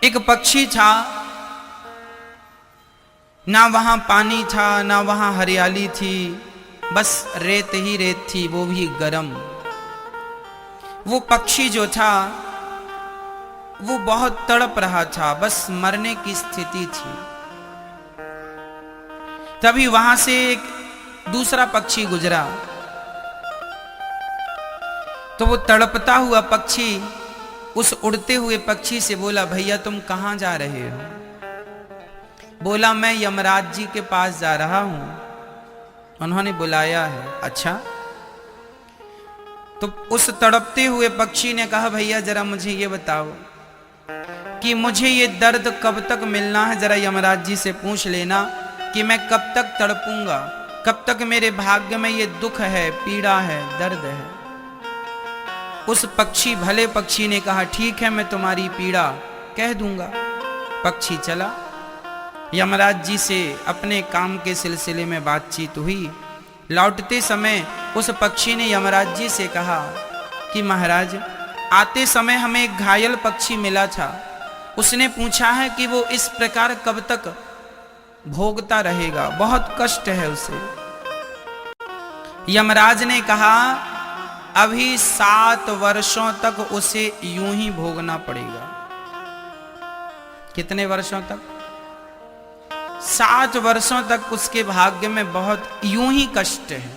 एक पक्षी था, ना वहां पानी था ना वहां हरियाली थी, बस रेत ही रेत थी, वो भी गरम। वो पक्षी जो था वो बहुत तड़प रहा था, बस मरने की स्थिति थी। तभी वहां से एक दूसरा पक्षी गुजरा, तो वो तड़पता हुआ पक्षी उस उड़ते हुए पक्षी से बोला, भैया तुम कहां जा रहे हो? बोला, मैं यमराज जी के पास जा रहा हूं, उन्होंने बुलाया है। अच्छा। तो उस तड़पते हुए पक्षी ने कहा, भैया जरा मुझे ये बताओ कि मुझे ये दर्द कब तक मिलना है, जरा यमराज जी से पूछ लेना कि मैं कब तक तड़पूंगा, कब तक मेरे भाग्य में ये दुख है, पीड़ा है, दर्द है। उस पक्षी, भले पक्षी ने कहा, ठीक है मैं तुम्हारी पीड़ा कह दूंगा। पक्षी चला, यमराज जी से अपने काम के सिलसिले में बातचीत हुई। लौटते समय उस पक्षी ने यमराज जी से कहा कि महाराज, आते समय हमें एक घायल पक्षी मिला था, उसने पूछा है कि वो इस प्रकार कब तक भोगता रहेगा, बहुत कष्ट है उसे। यमराज ने कहा, अभी 7 वर्षों तक उसे यूं ही भोगना पड़ेगा। कितने वर्षों तक? 7 वर्षों तक उसके भाग्य में बहुत यूं ही कष्ट है।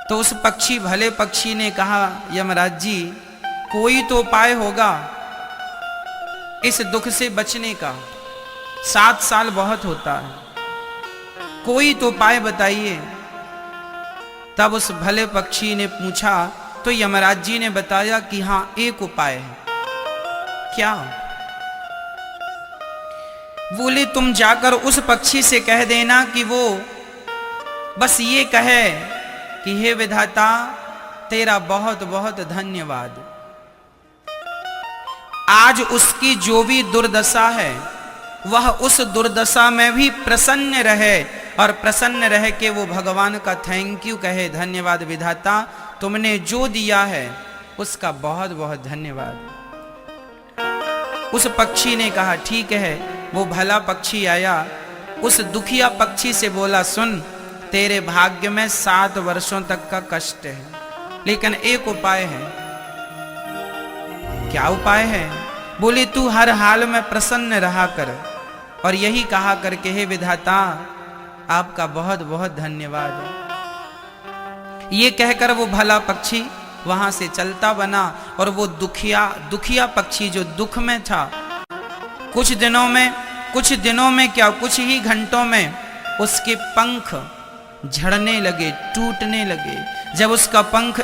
तो उस पक्षी, भले पक्षी ने कहा, यमराज जी कोई तो उपाय होगा इस दुख से बचने का, 7 साल बहुत होता है, कोई तो उपाय बताइए। तब उस भले पक्षी ने पूछा तो यमराज जी ने बताया कि हां, एक उपाय है। क्या? बोले, तुम जाकर उस पक्षी से कह देना कि वो बस ये कहे कि हे विधाता तेरा बहुत बहुत धन्यवाद, आज उसकी जो भी दुर्दशा है वह उस दुर्दशा में भी प्रसन्न रहे, और प्रसन्न रह के वो भगवान का थैंक यू कहे, धन्यवाद विधाता, तुमने जो दिया है उसका बहुत बहुत धन्यवाद। उस पक्षी ने कहा, ठीक है। वो भला पक्षी आया, उस दुखिया पक्षी से बोला, सुन, तेरे भाग्य में 7 वर्षों तक का कष्ट है, लेकिन एक उपाय है। क्या उपाय है? बोले, तू हर हाल में प्रसन्न रहा कर और यही कहा करके, हे विधाता आपका बहुत बहुत धन्यवाद। ये कहकर वो भला पक्षी वहां से चलता बना, और वो दुखिया पक्षी जो दुख में था, कुछ दिनों में क्या, कुछ ही घंटों में उसके पंख झड़ने लगे, टूटने लगे। जब उसका पंख